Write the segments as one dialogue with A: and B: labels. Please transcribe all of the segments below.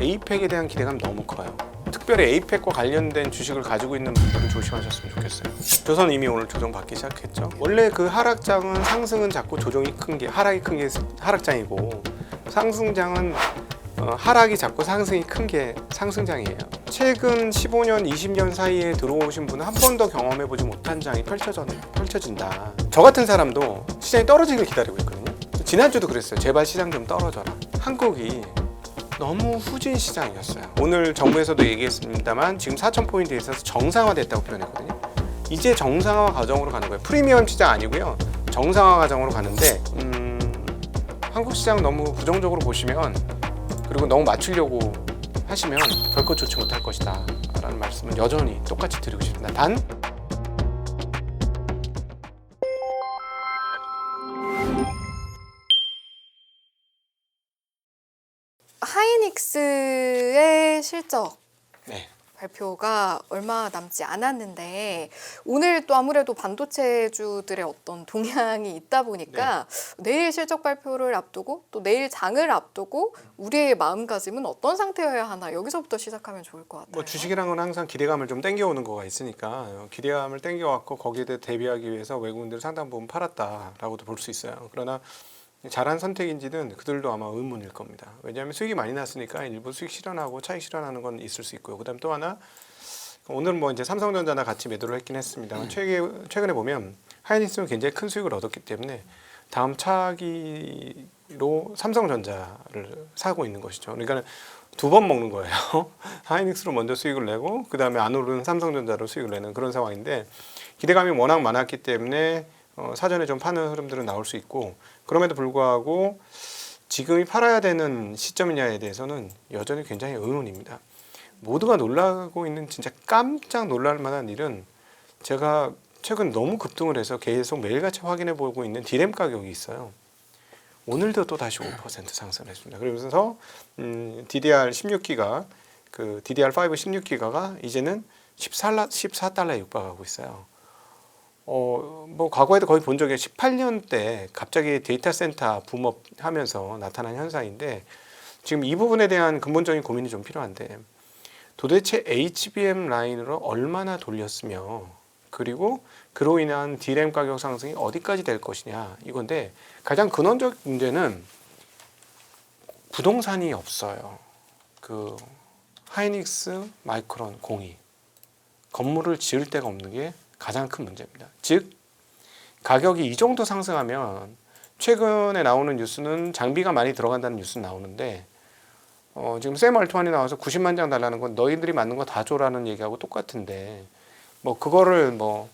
A: 에이펙에 대한 기대감이 너무 커요. 특별히 에이펙과 관련된 주식을 가지고 있는 분들은 조심하셨으면 좋겠어요. 조선 이미 오늘 조정받기 시작했죠. 원래 그 하락장은 상승은 작고 조정이 큰 게 하락이 큰 게 하락장이고 상승장은 하락이 작고 상승이 큰 게 상승장이에요. 최근 15년, 20년 사이에 들어오신 분은 한 번도 경험해보지 못한 장이 펼쳐진다. 저 같은 사람도 시장이 떨어지길 기다리고 있거든요. 지난주도 그랬어요. 제발 시장 좀 떨어져라. 한국이 너무 후진 시장이었어요. 오늘 정부에서도 얘기했습니다만 지금 4,000포인트에 있어서 정상화됐다고 표현했거든요. 이제 정상화 과정으로 가는 거예요. 프리미엄 시장 아니고요. 정상화 과정으로 가는데 한국 시장 너무 부정적으로 보시면 그리고 너무 맞추려고 하시면 결코 좋지 못할 것이다 라는 말씀은 여전히 똑같이 드리고 싶습니다. 단
B: 하이닉스의 실적
A: 네.
B: 발표가 얼마 남지 않았는데 오늘 또 아무래도 반도체주들의 어떤 동향이 있다 보니까 내일 실적 발표를 앞두고 또 내일 장을 앞두고 우리의 마음가짐은 어떤 상태여야 하나 여기서부터 시작하면 좋을 것 같아요.
A: 뭐 주식이란 건 항상 기대감을 좀 땡겨오는 거가 있으니까 기대감을 땡겨왔고 거기에 대해 대비하기 위해서 외국인들 상당 부분 팔았다라고도 볼 수 있어요. 그러나 잘한 선택인지는 그들도 아마 의문일 겁니다. 왜냐하면 수익이 많이 났으니까 일부 수익 실현하고 차익 실현하는 건 있을 수 있고요. 그다음 또 하나 오늘 뭐 이제 삼성전자나 같이 매도를 했긴 했습니다만 최근에 보면 하이닉스는 굉장히 큰 수익을 얻었기 때문에 다음 차기로 삼성전자를 사고 있는 것이죠. 그러니까 두 번 먹는 거예요. 하이닉스로 먼저 수익을 내고 그 다음에 안 오르는 삼성전자로 수익을 내는 그런 상황인데 기대감이 워낙 많았기 때문에 사전에 좀 파는 흐름들은 나올 수 있고 그럼에도 불구하고 지금이 팔아야 되는 시점이냐에 대해서는 여전히 굉장히 의문입니다. 모두가 놀라고 있는 진짜 깜짝 놀랄 만한 일은 제가 최근 너무 급등을 해서 계속 매일같이 확인해 보고 있는 디램 가격이 있어요. 오늘도 또 다시 5% 상승했습니다. 그러면서 DDR16기가 그 DDR5 16기가가 이제는 14달러에 육박하고 있어요. 뭐 과거에도 거의 본 적이 18년 때 갑자기 데이터 센터 붐업하면서 나타난 현상인데 지금 이 부분에 대한 근본적인 고민이 좀 필요한데 도대체 HBM 라인으로 얼마나 돌렸으며 그리고 그로 인한 D램 가격 상승이 어디까지 될 것이냐 이건데 가장 근원적 문제는 부동산이 없어요. 그 하이닉스, 마이크론, 공이 건물을 지을 데가 없는 게 가장 큰 문제입니다. 즉 가격이 이 정도 상승하면 최근에 나오는 뉴스는 장비가 많이 들어간다는 뉴스는 나오는데 지금 샘 알트만이 나와서 90만 장 달라는 건 너희들이 맞는 거 다 줘라는 얘기하고 똑같은데 뭐 그거를 뭐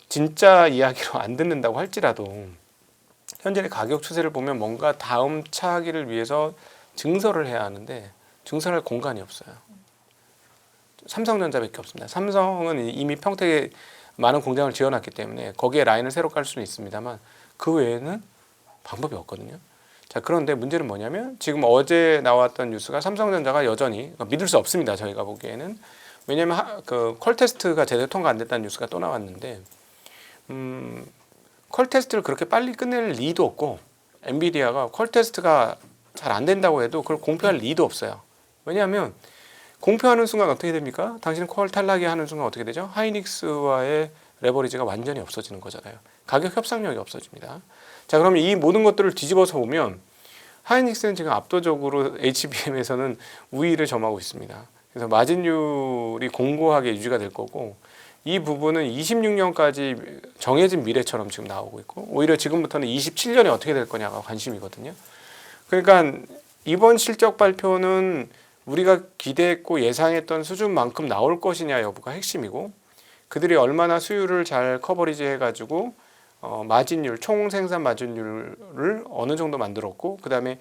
A: 진짜 이야기로 안 듣는다고 할지라도 현재의 가격 추세를 보면 뭔가 다음 차기를 위해서 증설을 해야 하는데 증설할 공간이 없어요. 삼성전자밖에 없습니다. 삼성은 이미 평택에 많은 공장을 지어놨기 때문에 거기에 라인을 새로 깔 수는 있습니다만 그 외에는 방법이 없거든요. 자, 그런데 문제는 뭐냐면 지금 어제 나왔던 뉴스가 삼성전자가 여전히 그러니까 믿을 수 없습니다. 저희가 보기에는 왜냐하면 그 퀄 테스트가 제대로 통과 안 됐다는 뉴스가 또 나왔는데 퀄 테스트를 그렇게 빨리 끝낼 리도 없고 엔비디아가 퀄 테스트가 잘 안 된다고 해도 그걸 공표할 리도 없어요. 왜냐하면 공표하는 순간 어떻게 됩니까? 당신은 퀄 탈락이 하는 순간 어떻게 되죠? 하이닉스와의 레버리지가 완전히 없어지는 거잖아요. 가격 협상력이 없어집니다. 자, 그러면 이 모든 것들을 뒤집어서 보면 하이닉스는 지금 압도적으로 HBM에서는 우위를 점하고 있습니다. 그래서 마진율이 공고하게 유지가 될 거고 이 부분은 26년까지 정해진 미래처럼 지금 나오고 있고 오히려 지금부터는 27년에 어떻게 될 거냐가 관심이거든요. 그러니까 이번 실적 발표는 우리가 기대했고 예상했던 수준만큼 나올 것이냐 여부가 핵심이고 그들이 얼마나 수율을 잘 커버리지 해가지고 마진율, 총 생산 마진율을 어느 정도 만들었고 그다음에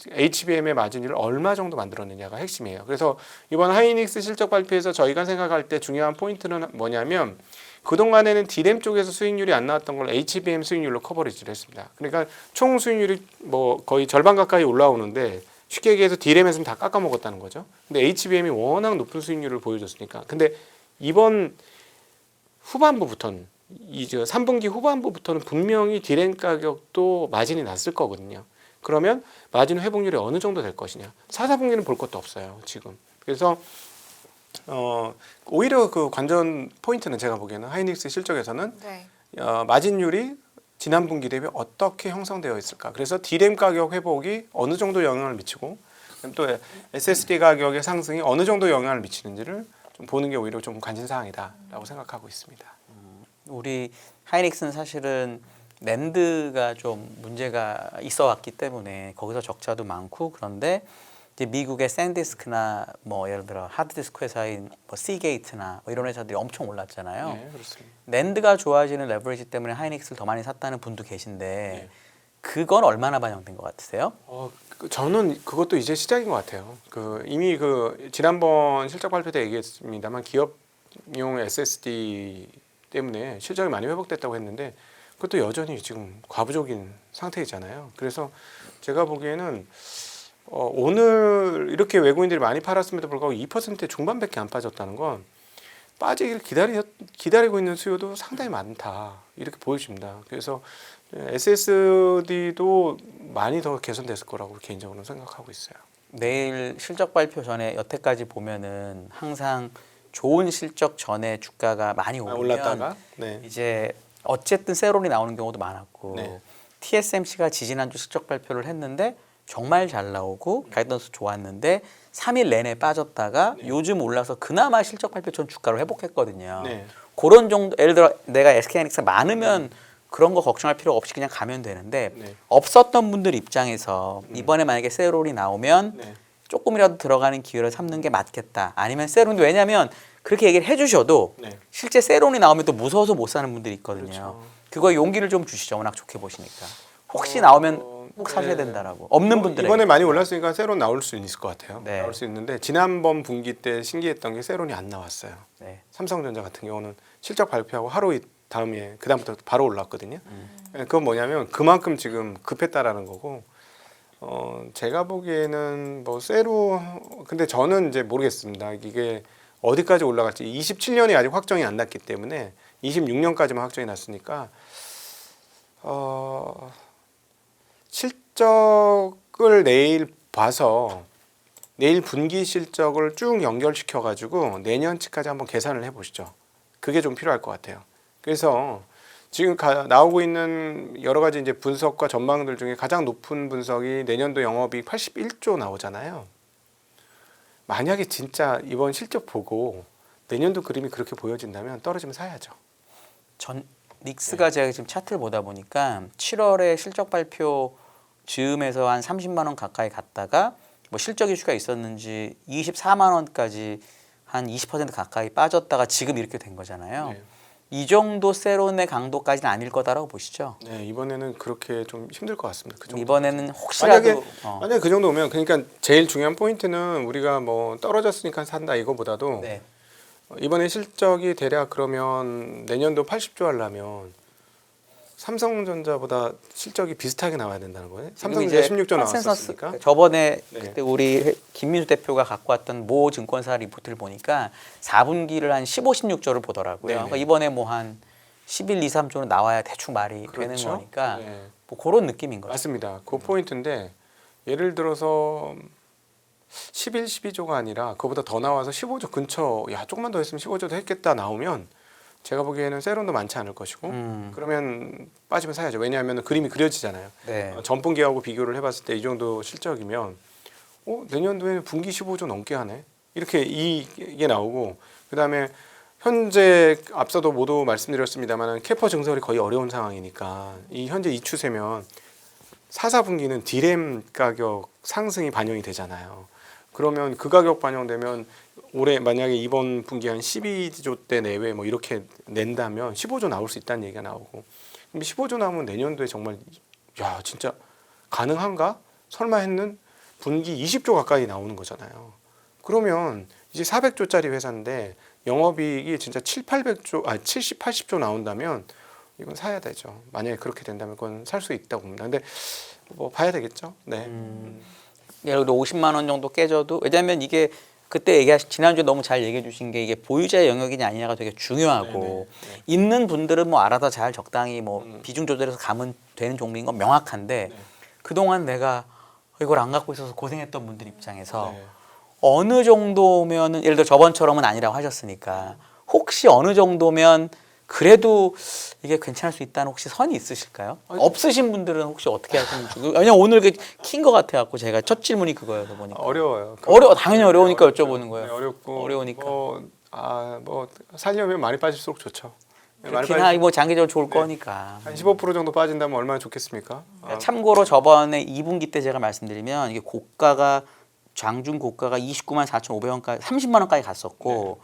A: HBM의 마진율을 얼마 정도 만들었느냐가 핵심이에요. 그래서 이번 하이닉스 실적 발표에서 저희가 생각할 때 중요한 포인트는 뭐냐면 그동안에는 D램 쪽에서 수익률이 안 나왔던 걸 HBM 수익률로 커버리지를 했습니다. 그러니까 총 수익률이 뭐 거의 절반 가까이 올라오는데 쉽게 얘기해서 D램에서는 다 깎아먹었다는 거죠. 근데 HBM이 워낙 높은 수익률을 보여줬으니까. 근데 이번 후반부부터는 이제 3분기 후반부부터는 분명히 D램 가격도 마진이 났을 거거든요. 그러면 마진 회복률이 어느 정도 될 것이냐. 4, 4분기는 볼 것도 없어요. 지금. 그래서 오히려 그 관전 포인트는 제가 보기에는 하이닉스 실적에서는
B: 네.
A: 마진율이 지난 분기 대비 어떻게 형성되어 있을까. 그래서 D램 가격 회복이 어느 정도 영향을 미치고 또 SSD 가격의 상승이 어느 정도 영향을 미치는지를 좀 보는 게 오히려 좀 관심사항이다라고 생각하고 있습니다.
C: 우리 하이닉스는 사실은 랜드가 좀 문제가 있어 왔기 때문에 거기서 적자도 많고 그런데 이제 미국의 샌디스크나 뭐 예를 들어 하드디스크 회사인 뭐 시게이트나 뭐 이런 회사들이 엄청 올랐잖아요.
A: 네, 그렇습니다.
C: 랜드가 좋아지는 레버리지 때문에 하이닉스를 더 많이 샀다는 분도 계신데 그건 얼마나 반영된 것 같으세요?
A: 저는 그것도 이제 시작인 것 같아요. 이미 지난번 실적 발표 때 얘기했습니다만 기업용 SSD 때문에 실적이 많이 회복됐다고 했는데 그것도 여전히 지금 과부족인 상태이잖아요. 그래서 제가 보기에는 오늘 이렇게 외국인들이 많이 팔았음에도 불구하고 2% 중반밖에 안 빠졌다는 건 빠지기를 기다리고 있는 수요도 상당히 많다 이렇게 보여집니다. 그래서 SSD도 많이 더 개선됐을 거라고 개인적으로 생각하고 있어요.
C: 내일 실적 발표 전에 여태까지 보면은 항상 좋은 실적 전에 주가가 많이 오르면
A: 올랐다가 네.
C: 이제 어쨌든 세론이 나오는 경우도 많았고
A: 네.
C: TSMC가 지지난주 실적 발표를 했는데 정말 잘 나오고 가이던스 좋았는데 3일 내내 빠졌다가 요즘 올라서 그나마 실적 발표 전 주가를 회복했거든요.
A: 네.
C: 그런 정도 예를 들어 내가 SK하이닉스 많으면 그런 거 걱정할 필요 없이 그냥 가면 되는데
A: 네.
C: 없었던 분들 입장에서 이번에 만약에 세롤이 나오면
A: 네.
C: 조금이라도 들어가는 기회를 삼는 게 맞겠다. 아니면 세론도 왜냐하면 그렇게 얘기를 해주셔도
A: 네.
C: 실제 세론이 나오면 또 무서워서 못 사는 분들이 있거든요.
A: 그렇죠.
C: 그거 용기를 좀 주시죠. 워낙 좋게 보시니까. 혹시 나오면 꼭 사셔야
A: 네.
C: 된다라고. 없는 분들에게.
A: 이번에 많이 올랐으니까 세론 나올 수 있을 것 같아요.
C: 네.
A: 나올 수 있는데 지난번 분기 때 신기했던 게 세론이 안 나왔어요.
C: 네.
A: 삼성전자 같은 경우는 실적 발표하고 하루 다음에 그다음부터 바로 올랐거든요. 그건 뭐냐면 그만큼 지금 급했다라는 거고. 제가 보기에는 뭐 근데 저는 이제 모르겠습니다. 이게 어디까지 올라갈지 27년이 아직 확정이 안 났기 때문에 26년까지만 확정이 났으니까 실적을 내일 봐서 내일 분기 실적을 쭉 연결시켜 가지고 내년치까지 한번 계산을 해보시죠. 그게 좀 필요할 것 같아요. 그래서 지금 나오고 있는 여러 가지 이제 분석과 전망들 중에 가장 높은 분석이 내년도 영업이익 81조 나오잖아요. 만약에 진짜 이번 실적 보고 내년도 그림이 그렇게 보여진다면 떨어지면 사야죠.
C: 닉스가 제가 지금 차트를 보다 보니까 7월에 실적 발표 즈음에서 한 30만 원 가까이 갔다가 뭐 실적 이슈가 있었는지 24만 원까지 한 20% 가까이 빠졌다가 지금 이렇게 된 거잖아요.
A: 네.
C: 이 정도 세론의 강도까지는 아닐 거다라고 보시죠.
A: 네, 이번에는 그렇게 좀 힘들 것 같습니다. 그 정도.
C: 이번에는 혹시라도
A: 만약에 그 정도 오면 그러니까 제일 중요한 포인트는 우리가 뭐 떨어졌으니까 산다 이거보다도
C: 네.
A: 이번에 실적이 대략 그러면 내년도 80조 하려면 삼성전자보다 실적이 비슷하게 나와야 된다는 거예요. 삼성전자 16조 나왔었으니까.
C: 저번에
A: 네.
C: 그때 우리 김민수 대표가 갖고 왔던 모 증권사 리포트를 보니까 4분기를 한 15, 16조를 보더라고요.
A: 네네.
C: 그러니까 이번에 뭐 한 11, 2, 3조는 나와야 대충 말이 되는
A: 그렇죠.
C: 거니까
A: 네.
C: 뭐 그런 느낌인 거죠.
A: 맞습니다. 그 포인트인데 예를 들어서 11, 12조가 아니라 그거보다 더 나와서 15조 근처 조금만 더 했으면 15조도 했겠다 나오면 제가 보기에는 세론도 많지 않을 것이고 그러면 빠지면 사야죠. 왜냐하면 그림이 그려지잖아요.
C: 네.
A: 전분기하고 비교를 해봤을 때 이 정도 실적이면 내년도에는 분기 15조 넘게 하네. 이렇게 이게 나오고 그다음에 현재 앞서도 모두 말씀드렸습니다만 캐퍼 증설이 거의 어려운 상황이니까 이 현재 이 추세면 4, 4분기는 D램 가격 상승이 반영이 되잖아요. 그러면 그 가격 반영되면 올해 만약에 이번 분기 한 12조 대 내외 뭐 이렇게 낸다면 15조 나올 수 있다는 얘기가 나오고 근데 15조 나오면 내년도에 정말 진짜 가능한가? 설마 했는 분기 20조 가까이 나오는 거잖아요. 그러면 이제 400조짜리 회사인데 영업이익이 진짜 70, 80조 나온다면 이건 사야 되죠. 만약에 그렇게 된다면 그건 살 수 있다고 봅니다. 근데 뭐 봐야 되겠죠. 네.
C: 예를 들어 50만 원 정도 깨져도 왜냐하면 이게 그때 지난주에 너무 잘 얘기해 주신 게 이게 보유자의 영역이냐 아니냐가 되게 중요하고
A: 네네.
C: 있는 분들은 뭐 알아서 잘 적당히 뭐 비중 조절해서 가면 되는 종류인 건 명확한데 그동안 내가 이걸 안 갖고 있어서 고생했던 분들 입장에서
A: 네.
C: 어느 정도면은 예를 들어 저번처럼은 아니라고 하셨으니까 혹시 어느 정도면 그래도 이게 괜찮을 수 있다는 혹시 선이 있으실까요? 없으신 분들은 혹시 어떻게 하시는지. 왜냐면 오늘 킨 것 같아갖고 제가 첫 질문이 그거여서 보니까
A: 어려워요.
C: 당연히 어려우니까 여쭤보는 거예요.
A: 네, 어렵고
C: 어려우니까.
A: 뭐 살려면 많이 빠질수록 좋죠. 네, 많이
C: 그렇긴 하고 뭐 장기적으로 좋을 거니까.
A: 한 15% 정도 빠진다면 얼마나 좋겠습니까?
C: 참고로 저번에 2분기 때 제가 말씀드리면 이게 고가가 장중 고가가 29만 4,500원까지 30만 원까지 갔었고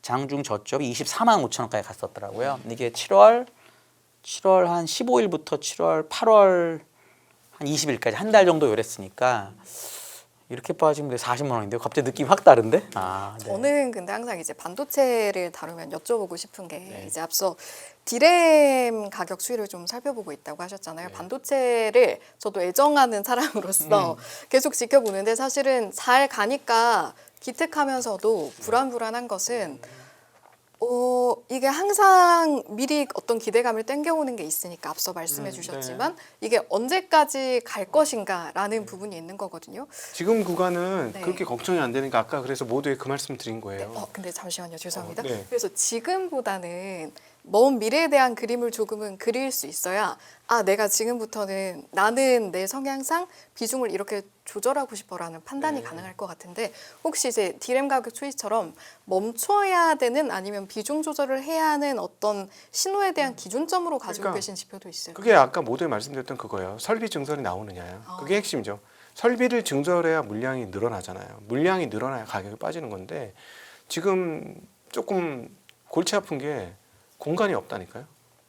C: 장중 저점이 24만 5천 원까지 갔었더라고요. 이게 7월 한 15일부터 8월 한 20일까지 한 달 정도 요랬으니까 이렇게 빠지면 40만 원인데요. 갑자기 느낌이 확 다른데? 네.
B: 저는 근데 항상 이제 반도체를 다루면 여쭤보고 싶은 게 이제 앞서 디램 가격 추이를 좀 살펴보고 있다고 하셨잖아요. 반도체를 저도 애정하는 사람으로서 계속 지켜보는데 사실은 잘 가니까 기특하면서도 불안한 것은 이게 항상 미리 어떤 기대감을 땡겨오는 게 있으니까 앞서 말씀해 주셨지만 이게 언제까지 갈 것인가라는 부분이 있는 거거든요.
A: 지금 구간은
B: 네.
A: 그렇게 걱정이 안 되니까 아까 그래서 모두에 그 말씀 드린
B: 네.
A: 거예요.
B: 근데 잠시만요. 죄송합니다.
A: 네.
B: 그래서 지금보다는 먼 미래에 대한 그림을 조금은 그릴 수 있어야 내가 지금부터는 나는 내 성향상 비중을 이렇게 조절하고 싶어라는 판단이 가능할 것 같은데 혹시 이제 디램 가격 추이처럼 멈춰야 되는 아니면 비중 조절을 해야 하는 어떤 신호에 대한 기준점으로 가지고
A: 그러니까
B: 계신 지표도 있을까요?
A: 그게 아까 모두에 말씀드렸던 그거예요. 설비 증설이 나오느냐요. 그게 핵심이죠. 설비를 증설해야 물량이 늘어나잖아요. 물량이 늘어나야 가격이 빠지는 건데 지금 조금 골치 아픈 게 공간이 없다니까요.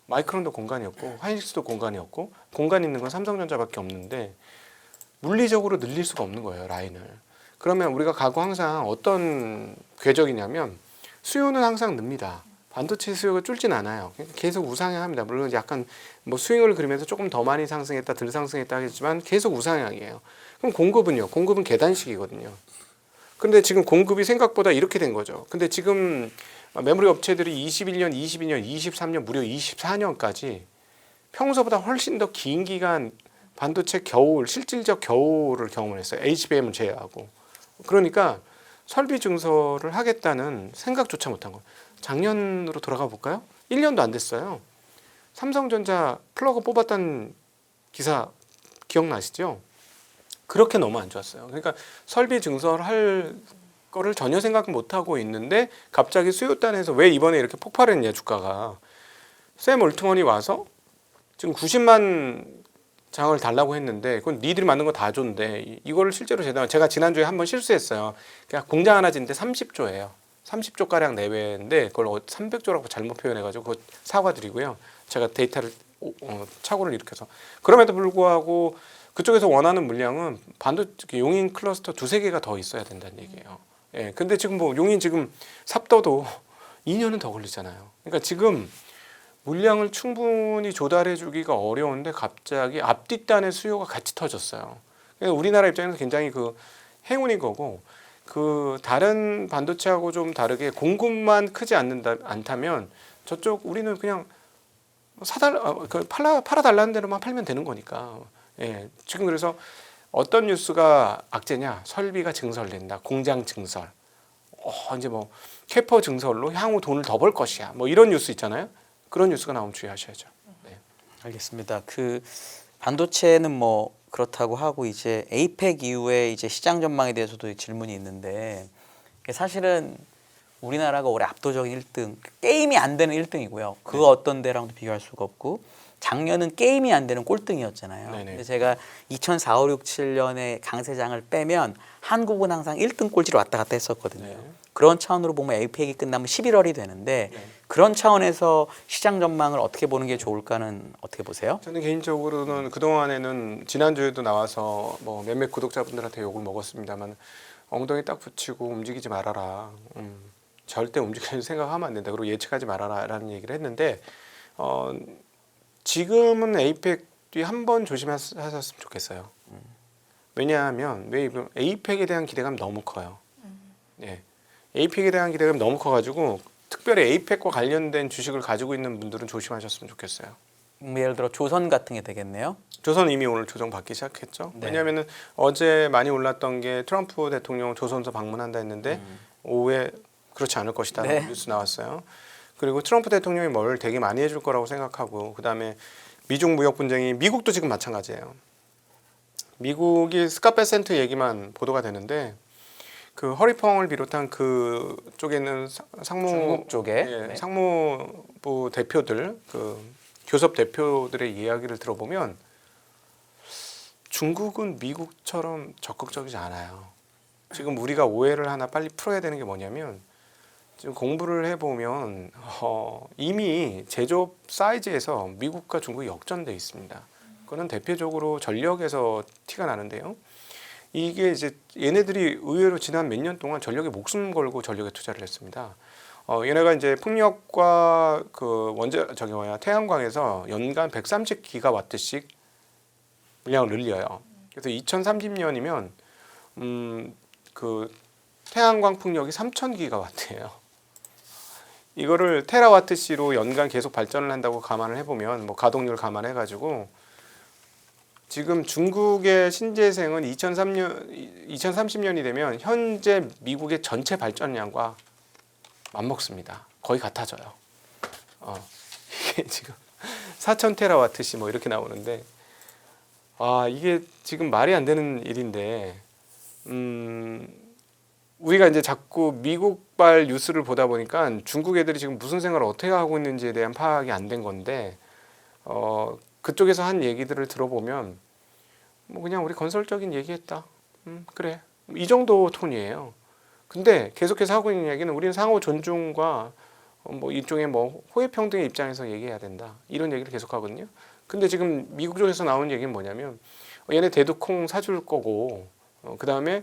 A: 마이크론도 공간이 없고 하이닉스도 공간이 없고 공간 있는 건 삼성전자밖에 없는데 물리적으로 늘릴 수가 없는 거예요. 라인을. 그러면 우리가 가고 항상 어떤 궤적이냐면 수요는 항상 늡니다. 반도체 수요가 줄진 않아요. 계속 우상향합니다. 물론 약간 뭐 스윙을 그리면서 조금 더 많이 상승했다, 덜 상승했다 하겠지만 계속 우상향이에요. 그럼 공급은요? 공급은 계단식이거든요. 근데 지금 공급이 생각보다 이렇게 된 거죠. 근데 지금 메모리 업체들이 21년, 22년, 23년, 무려 24년까지 평소보다 훨씬 더 긴 기간 반도체 겨울, 실질적 겨울을 경험을 했어요. HBM을 제외하고. 그러니까 설비 증설을 하겠다는 생각조차 못한 거예요. 작년으로 돌아가 볼까요? 1년도 안 됐어요. 삼성전자 플러그 뽑았다는 기사 기억나시죠? 그렇게 너무 안 좋았어요. 그러니까 설비 증설할 거를 전혀 생각 못 하고 있는데 갑자기 수요단에서 왜 이번에 이렇게 폭발했냐 주가가. 샘 올트먼이 와서 지금 90만 장을 달라고 했는데 그건 니들이 만든 거 다 줬는데 이거를 실제로 제가 지난주에 한번 실수했어요. 그냥 공장 하나 짓는데 30조예요. 30조 가량 내외인데 그걸 300조라고 잘못 표현해가지고 그거 사과드리고요. 제가 데이터를 착오를 일으켜서 그럼에도 불구하고 그쪽에서 원하는 물량은 반도체 용인 클러스터 2-3개가 더 있어야 된다는 얘기예요. 예, 근데 지금 뭐 용인 지금 삽더도 2년은 더 걸리잖아요. 그러니까 지금 물량을 충분히 조달해 주기가 어려운데 갑자기 앞뒷단의 수요가 같이 터졌어요. 그러니까 우리나라 입장에서 굉장히 그 행운인 거고 그 다른 반도체하고 좀 다르게 공급만 크지 않다면 저쪽 우리는 그냥 팔아달라는 대로만 팔면 되는 거니까. 예, 지금 그래서 어떤 뉴스가 악재냐? 설비가 증설된다. 공장 증설. 이제 뭐 캐퍼 증설로 향후 돈을 더 벌 것이야. 뭐 이런 뉴스 있잖아요. 그런 뉴스가 나오면 주의하셔야죠. 네.
C: 알겠습니다. 그 반도체는 뭐 그렇다고 하고 이제 에이펙 이후에 이제 시장 전망에 대해서도 질문이 있는데 사실은 우리나라가 올해 압도적인 1등 게임이 안 되는 1등이고요. 그 어떤 데랑도 비교할 수가 없고 작년은 게임이 안 되는 꼴등이었잖아요.
A: 네네.
C: 근데 제가 2004, 5, 6, 7년에 강세장을 빼면 한국은 항상 1등 꼴찌로 왔다 갔다 했었거든요.
A: 네.
C: 그런 차원으로 보면 에이펙이 끝나면 11월이 되는데
A: 네.
C: 그런 차원에서 시장 전망을 어떻게 보는 게 좋을까는 어떻게 보세요?
A: 저는 개인적으로는 그동안에는 지난주에도 나와서 뭐 몇몇 구독자분들한테 욕을 먹었습니다만 엉덩이 딱 붙이고 움직이지 말아라. 절대 움직일 생각하면 안 된다. 그리고 예측하지 말아라 라는 얘기를 했는데 지금은 에이펙이 한번 조심하셨으면 좋겠어요. 왜냐하면 에이펙에 대한 기대감이 너무 커요. 예. 에이펙에 대한 기대감이 너무 커가지고 특별히 에이펙과 관련된 주식을 가지고 있는 분들은 조심하셨으면 좋겠어요.
C: 예를 들어 조선 같은 게 되겠네요.
A: 조선 이미 오늘 조정받기 시작했죠.
C: 네.
A: 왜냐하면은 어제 많이 올랐던 게 트럼프 대통령 조선소 방문한다 했는데 오후에 그렇지 않을 것이다라는
C: 네.
A: 뉴스 나왔어요. 그리고 트럼프 대통령이 뭘 되게 많이 해줄 거라고 생각하고 그다음에 미중 무역 분쟁이 미국도 지금 마찬가지예요. 미국이 스카페센트 얘기만 보도가 되는데 그 허리펑을 비롯한 그 쪽에 있는 상무
C: 중국 쪽에
A: 예,
C: 네.
A: 상무부 대표들 그 교섭 대표들의 이야기를 들어보면 중국은 미국처럼 적극적이지 않아요. 지금 우리가 오해를 하나 빨리 풀어야 되는 게 뭐냐면 지금 공부를 해보면 이미 제조업 사이즈에서 미국과 중국이 역전돼 있습니다. 그거는 대표적으로 전력에서 티가 나는데요. 이게 이제 얘네들이 의외로 지난 몇 년 동안 전력에 목숨 걸고 전력에 투자를 했습니다. 얘네가 이제 풍력과 그 태양광에서 연간 130기가와트씩 물량을 늘려요. 그래서 2030년이면 그 태양광 풍력이 3,000기가와트예요. 이거를 테라와트시로 연간 계속 발전을 한다고 감안을 해보면 뭐 가동률 감안해가지고 지금 중국의 신재생은 2030년이 되면 현재 미국의 전체 발전량과 맞먹습니다. 거의 같아져요. 이게 지금 4,000테라와트시 뭐 이렇게 나오는데 이게 지금 말이 안 되는 일인데 우리가 이제 자꾸 미국발 뉴스를 보다 보니까 중국 애들이 지금 무슨 생각을 어떻게 하고 있는지에 대한 파악이 안 된 건데 그쪽에서 한 얘기들을 들어보면 뭐 그냥 우리 건설적인 얘기했다. 그래. 이 정도 톤이에요. 근데 계속해서 하고 있는 얘기는 우리는 상호 존중과 뭐 일종의 뭐 호혜 평등의 입장에서 얘기해야 된다. 이런 얘기를 계속 하거든요. 근데 지금 미국 쪽에서 나오는 얘기는 뭐냐면 얘네 대두콩 사줄 거고 그다음에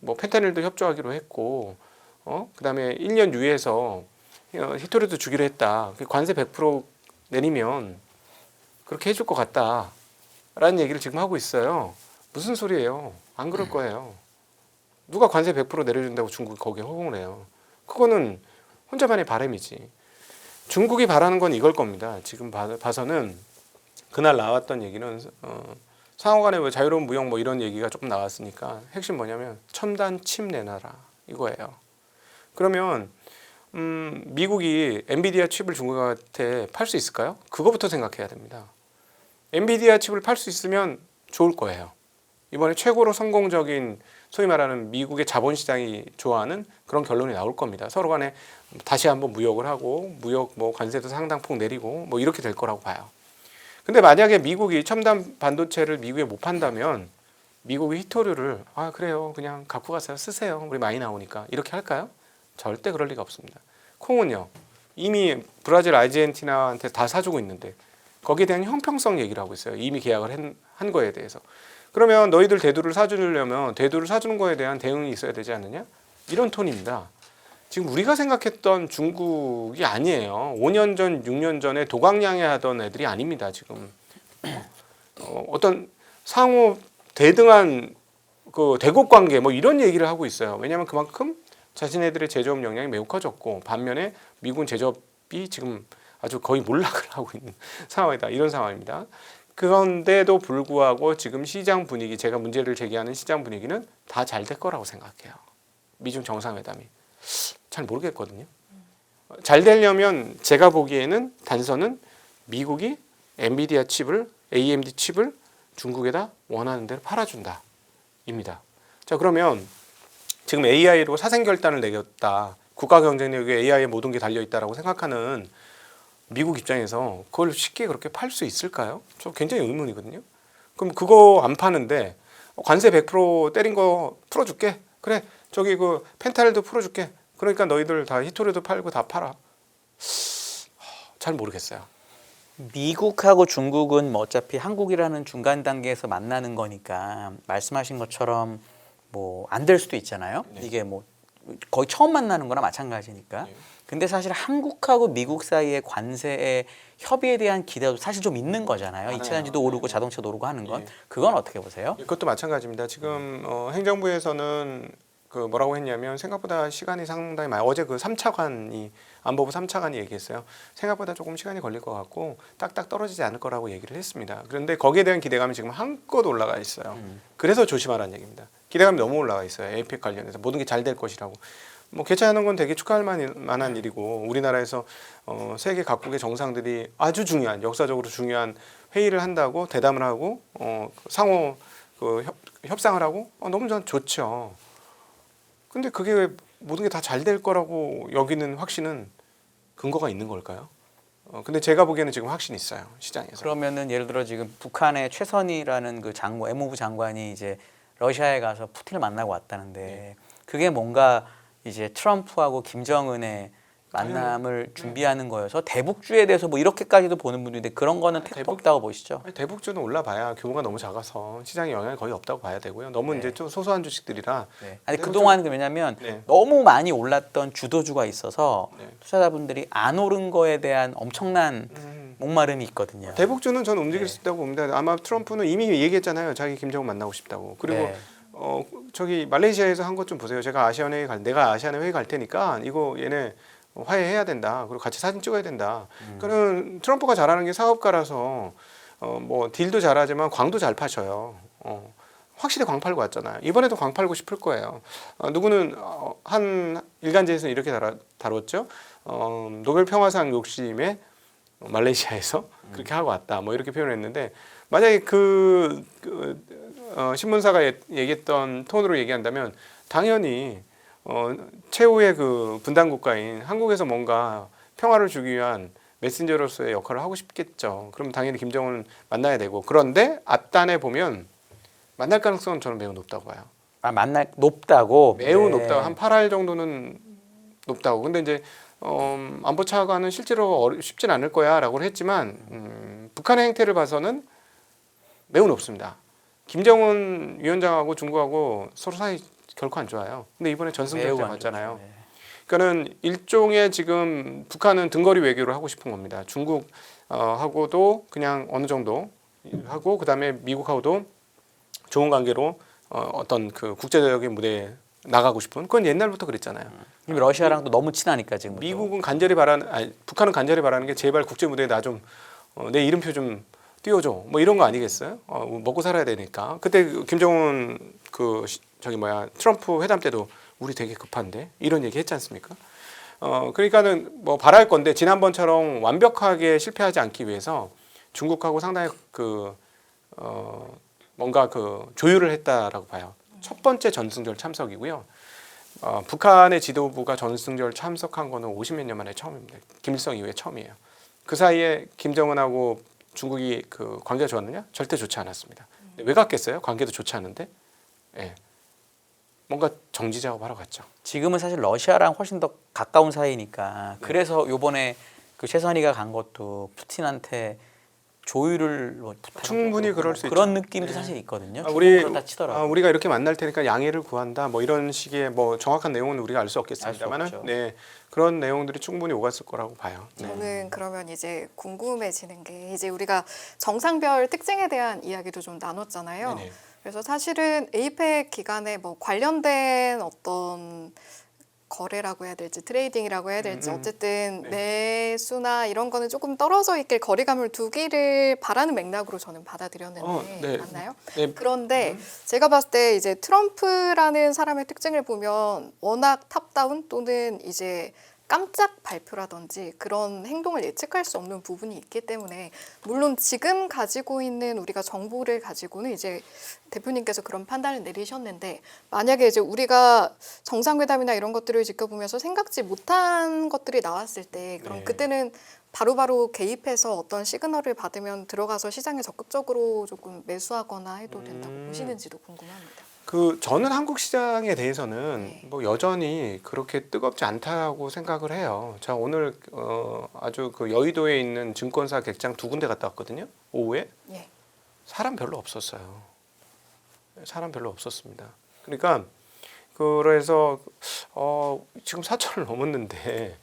A: 뭐 펜타닐도 협조하기로 했고 그다음에 1년 유예해서 히토리도 주기로 했다. 관세 100% 내리면 그렇게 해줄 것 같다라는 얘기를 지금 하고 있어요. 무슨 소리예요? 안 그럴 거예요. 누가 관세 100% 내려준다고 중국이 거기에 허공을 해요. 그거는 혼자만의 바람이지. 중국이 바라는 건 이걸 겁니다. 지금 봐서는 그날 나왔던 얘기는 상호간의 뭐 자유로운 무역 뭐 이런 얘기가 조금 나왔으니까 핵심 뭐냐면 첨단 칩 내놔라 이거예요. 그러면 미국이 엔비디아 칩을 중국한테 팔 수 있을까요? 그거부터 생각해야 됩니다. 엔비디아 칩을 팔 수 있으면 좋을 거예요. 이번에 최고로 성공적인 소위 말하는 미국의 자본시장이 좋아하는 그런 결론이 나올 겁니다. 서로 간에 다시 한번 무역을 하고 무역 뭐 관세도 상당폭 내리고 뭐 이렇게 될 거라고 봐요. 근데 만약에 미국이 첨단 반도체를 미국에 못 판다면 미국이 히토류를 그래요 그냥 갖고 가서 쓰세요 우리 많이 나오니까 이렇게 할까요? 절대 그럴 리가 없습니다. 콩은요 이미 브라질 아르헨티나한테 다 사주고 있는데 거기에 대한 형평성 얘기를 하고 있어요. 이미 계약을 한 거에 대해서. 그러면 너희들 대두를 사주려면 대두를 사주는 거에 대한 대응이 있어야 되지 않느냐? 이런 톤입니다. 지금 우리가 생각했던 중국이 아니에요. 5년 전, 6년 전에 도강량에 하던 애들이 아닙니다. 지금 어떤 상호 대등한 그 대국 관계 뭐 이런 얘기를 하고 있어요. 왜냐하면 그만큼 자신네들의 제조업 역량이 매우 커졌고 반면에 미군 제조업이 지금 아주 거의 몰락을 하고 있는 상황이다. 이런 상황입니다. 그런데도 불구하고 지금 시장 분위기, 제가 문제를 제기하는 시장 분위기는 다 잘 될 거라고 생각해요. 미중 정상회담이. 잘 모르겠거든요. 잘 되려면 제가 보기에는 단서는 미국이 엔비디아 칩을, AMD 칩을 중국에다 원하는 대로 팔아준다. 입니다. 자, 그러면 지금 AI로 사생결단을 내렸다. 국가 경쟁력에 AI에 모든 게 달려있다라고 생각하는 미국 입장에서 그걸 쉽게 그렇게 팔 수 있을까요? 저 굉장히 의문이거든요. 그럼 그거 안 파는데 관세 100% 때린 거 풀어줄게. 그래, 저기 그 펜타닐도 풀어줄게. 그러니까 너희들 다 히토리도 팔고 다 팔아. 잘 모르겠어요.
C: 미국하고 중국은 뭐 어차피 한국이라는 중간 단계에서 만나는 거니까 말씀하신 것처럼 뭐 안 될 수도 있잖아요.
A: 네.
C: 이게 뭐 거의 처음 만나는 거나 마찬가지니까.
A: 네.
C: 근데 사실 한국하고 미국 사이의 관세의 협의에 대한 기대도 사실 좀 있는 거잖아요.
A: 알아요.
C: 2차 전지도 오르고
A: 네.
C: 자동차도 오르고 하는 건.
A: 네.
C: 그건 어떻게 보세요?
A: 이것도 마찬가지입니다. 지금 행정부에서는 그 뭐라고 했냐면 생각보다 시간이 상당히 많이 어제 그 3차관이 안보부 3차관이 얘기했어요. 생각보다 조금 시간이 걸릴 것 같고 딱딱 떨어지지 않을 거라고 얘기를 했습니다. 그런데 거기에 대한 기대감이 지금 한껏 올라가 있어요. 그래서 조심하라는 얘기입니다. 기대감이 너무 올라가 있어요. 에이펙 관련해서 모든 게 잘 될 것이라고. 뭐 개최하는 건 되게 축하할 만한 일이고 우리나라에서 세계 각국의 정상들이 아주 중요한 역사적으로 중요한 회의를 한다고 대담을 하고 상호 그 협상을 하고 너무 전 좋죠. 근데 그게 왜 모든 게 다 잘 될 거라고 여기는 확신은 근거가 있는 걸까요? 근데 제가 보기에는 지금 확신이 있어요 시장에서.
C: 그러면은 예를 들어 지금 북한의 최선희라는 그 장관, 외무부 장관이 이제 러시아에 가서 푸틴을 만나고 왔다는데 그게 뭔가 이제 트럼프하고 김정은의 만남을 준비하는 거여서 대북주에 대해서 뭐 이렇게까지도 보는 분들인데 그런 거는 택도 없다고 보시죠?
A: 아니, 대북주는 올라봐야 규모가 너무 작아서 시장에 영향이 거의 없다고 봐야 되고요. 너무
C: 네.
A: 이제 좀 소소한 주식들이라.
C: 네. 아니
A: 대북주-
C: 그동안 왜냐면
A: 네.
C: 너무 많이 올랐던 주도주가 있어서
A: 네.
C: 투자자분들이 안 오른 거에 대한 엄청난 목마름이 있거든요.
A: 대북주는 저는 움직일
C: 네.
A: 수 있다고 봅니다. 아마 트럼프는 이미 얘기했잖아요. 자기 김정은 만나고 싶다고. 그리고
C: 네.
A: 저기 말레이시아에서 한 것 좀 보세요. 내가 아시안에 회의 갈 테니까 이거 얘네 화해해야 된다. 그리고 같이 사진 찍어야 된다. 그는 트럼프가 잘하는 게 사업가라서 뭐 딜도 잘하지만 광도 잘 파셔요. 확실히 광 팔고 왔잖아요. 이번에도 광 팔고 싶을 거예요. 누구는 한 일간지에서는 이렇게 다뤘죠. 노벨 평화상 욕심에 말레이시아에서 그렇게 하고 왔다. 뭐 이렇게 표현했는데 만약에 신문사가 얘기했던 톤으로 얘기한다면 당연히 최후의 그 분단 국가인 한국에서 뭔가 평화를 주기 위한 메신저로서의 역할을 하고 싶겠죠. 그럼 당연히 김정은 만나야 되고 그런데 앞단에 보면 만날 가능성은 저는 매우 높다고 봐요.
C: 아 만날 높다고
A: 매우
C: 네.
A: 높다고 한 8할 정도는 높다고. 근데 이제 안보 차관은 실제로 쉽진 않을 거야라고 했지만 북한의 행태를 봐서는 매우 높습니다. 김정은 위원장하고 중국하고 서로 사이 결코 안 좋아요. 근데 이번에 전승절제
C: 매우
A: 맞잖아요.
C: 안 좋죠. 네.
A: 그러니까는 일종의 지금 북한은 등거리 외교를 하고 싶은 겁니다. 중국 하고도 그냥 어느 정도 하고 그다음에 미국하고도 좋은 관계로 어떤 그 국제적인 무대에 나가고 싶은 그건 옛날부터 그랬잖아요.
C: 이미 러시아랑도 너무 친하니까 지금.
A: 미국은 북한은 간절히 바라는 게 제발 국제 무대에 나 좀 내 이름표 좀 띄워줘. 뭐 이런 거 아니겠어요? 먹고 살아야 되니까. 그때 김정은 트럼프 회담 때도 우리 되게 급한데 이런 얘기 했지 않습니까? 그러니까는 뭐 바랄 건데 지난번처럼 완벽하게 실패하지 않기 위해서 중국하고 상당히 뭔가 조율을 했다라고 봐요. 첫 번째 전승절 참석이고요. 북한의 지도부가 전승절 참석한 거는 50몇 년 만에 처음입니다. 김일성 이후에 처음이에요. 그 사이에 김정은하고 중국이 그 관계가 좋았느냐? 절대 좋지 않았습니다. 왜 갔겠어요? 관계도 좋지 않은데. 예. 뭔가 정지 작업하러 갔죠.
C: 지금은 사실 러시아랑 훨씬 더 가까운 사이니까 그래서 요번에 그 최선희가 간 것도 푸틴한테 조율을 뭐 부탁하고
A: 충분히 그럴 수
C: 그런
A: 있죠.
C: 느낌도
A: 네.
C: 사실 있거든요.
A: 우리
C: 그렇다 치더라도.
A: 우리가 이렇게 만날 테니까 양해를 구한다. 뭐 이런 식의 뭐 정확한 내용은 우리가 알 수 없겠습니다만은
C: 없죠.
A: 네. 그런 내용들이 충분히 오갔을 거라고 봐요. 네.
B: 저는 그러면 이제 궁금해지는 게 이제 우리가 정상별 특징에 대한 이야기도 좀 나눴잖아요.
A: 네네.
B: 그래서 사실은 에이펙 기간에 뭐 관련된 어떤 거래라고 해야 될지 트레이딩이라고 해야 될지 어쨌든 매수나 이런 거는 조금 떨어져 있길 거리감을 두기를 바라는 맥락으로 저는 받아들였는데
A: 네.
B: 맞나요?
A: 네.
B: 그런데 제가 봤을 때 이제 트럼프라는 사람의 특징을 보면 워낙 탑다운 또는 이제 깜짝 발표라든지 그런 행동을 예측할 수 없는 부분이 있기 때문에 물론 지금 가지고 있는 우리가 정보를 가지고는 이제 대표님께서 그런 판단을 내리셨는데 만약에 이제 우리가 정상회담이나 이런 것들을 지켜보면서 생각지 못한 것들이 나왔을 때 그럼
A: 네.
B: 그때는 바로바로 개입해서 어떤 시그널을 받으면 들어가서 시장에 적극적으로 조금 매수하거나 해도 된다고 보시는지도 궁금합니다.
A: 저는 한국 시장에 대해서는
B: 네.
A: 뭐 여전히 그렇게 뜨겁지 않다고 생각을 해요. 자 오늘 아주 그 여의도에 있는 증권사 객장 2군데 갔다 왔거든요. 오후에
B: 예.
A: 사람 별로 없었어요. 사람 별로 없었습니다. 그러니까 그래서 지금 4천을 넘었는데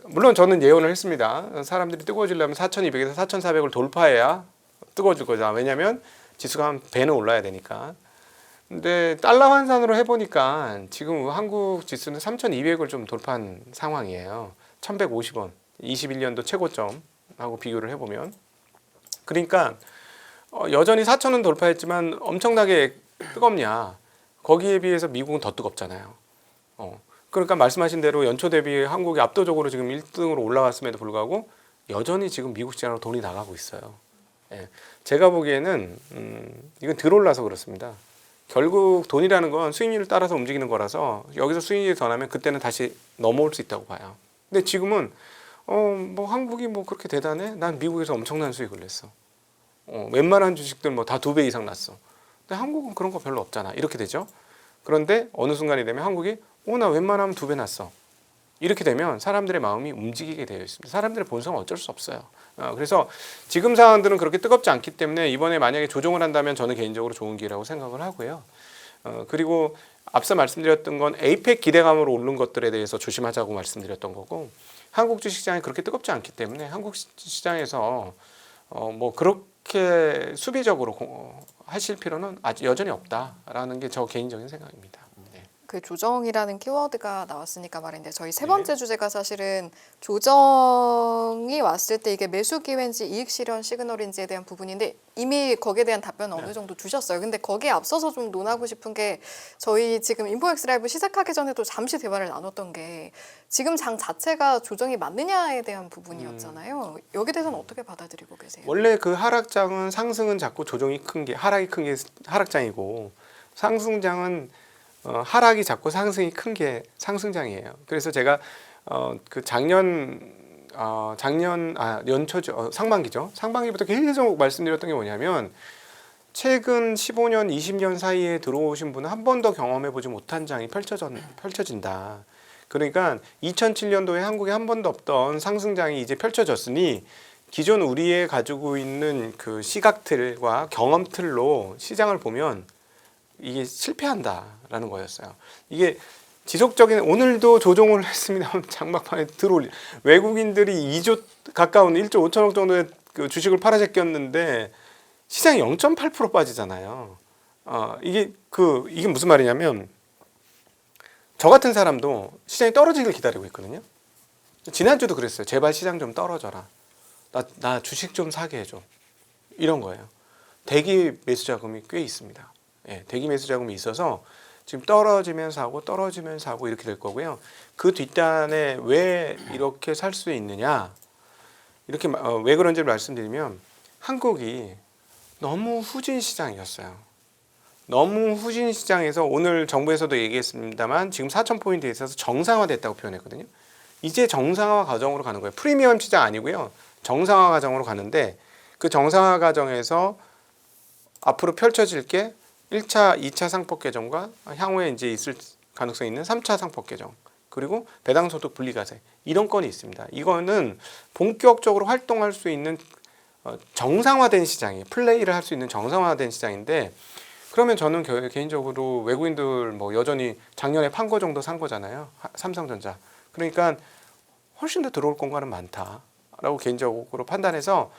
A: 물론 저는 예언을 했습니다. 사람들이 뜨거워지려면 4,200에서 4,400을 돌파해야 뜨거워질 거다. 왜냐하면 지수가 한 배는 올라야 되니까. 근데 달러 환산으로 해보니까 지금 한국 지수는 3,200을 좀 돌파한 상황이에요. 1,150원, 21년도 최고점하고 비교를 해보면. 그러니까 여전히 4,000원 돌파했지만 엄청나게 뜨겁냐? 거기에 비해서 미국은 더 뜨겁잖아요. 그러니까 말씀하신 대로 연초 대비 한국이 압도적으로 지금 1등으로 올라갔음에도 불구하고 여전히 지금 미국 시장으로 돈이 나가고 있어요. 예. 제가 보기에는 이건 덜 올라서 그렇습니다. 결국 돈이라는 건 수익률을 따라서 움직이는 거라서 여기서 수익률이 더 나면 그때는 다시 넘어올 수 있다고 봐요. 근데 지금은 뭐 한국이 뭐 그렇게 대단해? 난 미국에서 엄청난 수익을 냈어. 웬만한 주식들 뭐 다 2배 이상 났어. 근데 한국은 그런 거 별로 없잖아. 이렇게 되죠. 그런데 어느 순간이 되면 한국이 나 웬만하면 2배 났어. 이렇게 되면 사람들의 마음이 움직이게 되어 있습니다. 사람들의 본성은 어쩔 수 없어요. 그래서 지금 상황들은 그렇게 뜨겁지 않기 때문에 이번에 만약에 조정을 한다면 저는 개인적으로 좋은 기회라고 생각을 하고요. 그리고 앞서 말씀드렸던 건 에이펙 기대감으로 오른 것들에 대해서 조심하자고 말씀드렸던 거고 한국 주식시장이 그렇게 뜨겁지 않기 때문에 한국 시장에서 뭐 그렇게 수비적으로 하실 필요는 아직 여전히 없다라는 게 저 개인적인 생각입니다. 네.
B: 그 조정이라는 키워드가 나왔으니까 말인데 저희 세 번째 주제가 사실은 조정이 왔을 때 이게 매수 기회인지 이익 실현 시그널인지에 대한 부분인데 이미 거기에 대한 답변은 어느 정도 주셨어요. 근데 거기에 앞서서 좀 논하고 싶은 게 저희 지금 인포엑스 라이브 시작하기 전에도 잠시 대화를 나눴던 게 지금 장 자체가 조정이 맞느냐에 대한 부분이었잖아요. 여기 대해서는 어떻게 받아들이고 계세요?
A: 원래 그 하락장은 상승은 작고 조정이 큰 게 하락이 큰 게 하락장이고 상승장은 하락이 작고 상승이 큰 게 상승장이에요. 그래서 제가 그 연초죠. 상반기죠. 상반기부터 계속 말씀드렸던 게 뭐냐면 최근 15년, 20년 사이에 들어오신 분은 한 번도 경험해 보지 못한 장이 펼쳐진다. 그러니까 2007년도에 한국에 한 번도 없던 상승장이 이제 펼쳐졌으니 기존 우리의 가지고 있는 그 시각틀과 경험틀로 시장을 보면 이게 실패한다라는 거였어요. 이게 지속적인 오늘도 조정을 했습니다만 장막판에 들어올 외국인들이 2조 가까운 1조 5천억 정도의 그 주식을 팔아 제꼈는데 시장이 0.8% 빠지잖아요. 이게 무슨 말이냐면 저 같은 사람도 시장이 떨어지길 기다리고 있거든요. 지난주도 그랬어요. 제발 시장 좀 떨어져라. 나 주식 좀 사게 해줘. 이런 거예요. 대기 매수 자금이 꽤 있습니다. 예, 대기 매수 자금이 있어서 지금 떨어지면 사고 이렇게 될 거고요. 그 뒷단에 왜 이렇게 살 수 있느냐? 이렇게 왜 그런지를 말씀드리면 한국이 너무 후진 시장이었어요. 너무 후진 시장에서 오늘 정부에서도 얘기했습니다만 지금 4,000포인트에 있어서 정상화됐다고 표현했거든요. 이제 정상화 과정으로 가는 거예요. 프리미엄 시장 아니고요. 정상화 과정으로 가는데 그 정상화 과정에서 앞으로 펼쳐질 게 1차, 2차 상법 개정과 향후에 이제 있을 가능성이 있는 3차 상법 개정 그리고 배당소득 분리과세 이런 건이 있습니다. 이거는 본격적으로 활동할 수 있는 정상화된 시장이에요. 플레이를 할 수 있는 정상화된 시장인데 그러면 저는 개인적으로 외국인들 뭐 여전히 작년에 판 거 정도 산 거잖아요. 삼성전자. 그러니까 훨씬 더 들어올 공간은 많다라고 개인적으로 판단해서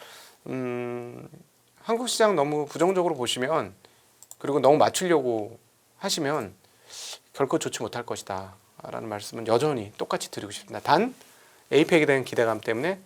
A: 한국 시장 너무 부정적으로 보시면 그리고 너무 맞추려고 하시면 결코 좋지 못할 것이다 라는 말씀은 여전히 똑같이 드리고 싶습니다. 단 에이펙에 대한 기대감 때문에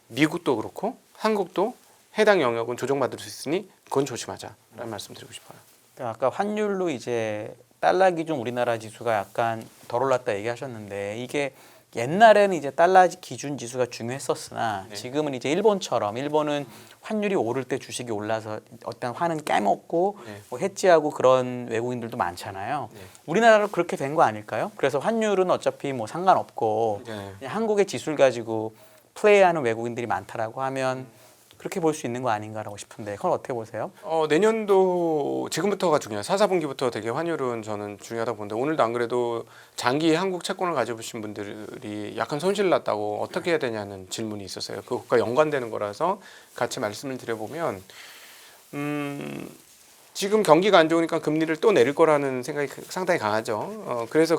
A: 미국도 그렇고 한국도 해당 영역은 조정받을 수 있으니 그건 조심하자 라는 말씀 드리고 싶어요.
C: 아까 환율로 이제 달러 기준 우리나라 지수가 약간 덜 올랐다 얘기하셨는데 이게 옛날에는 이제 달러 기준 지수가 중요했었으나
A: 네.
C: 지금은 이제 일본처럼 일본은 환율이 오를 때 주식이 올라서 어떤 환은 깨먹고
A: 네.
C: 뭐 해지하고 그런 외국인들도 많잖아요.
A: 네.
C: 우리나라로 그렇게 된 거 아닐까요? 그래서 환율은 어차피 뭐 상관없고
A: 네.
C: 그냥 한국의 지수를 가지고 플레이하는 외국인들이 많다라고 하면 그렇게 볼 수 있는 거 아닌가라고 싶은데 그건 어떻게 보세요?
A: 내년도 지금부터가 중요해요. 4, 4분기부터 되게 환율은 저는 중요하다고 보는데 오늘도 안 그래도 장기 한국 채권을 가져보신 분들이 약간 손실 났다고 어떻게 해야 되냐는 질문이 있었어요. 그것과 연관되는 거라서 같이 말씀을 드려보면 지금 경기가 안 좋으니까 금리를 또 내릴 거라는 생각이 상당히 강하죠. 그래서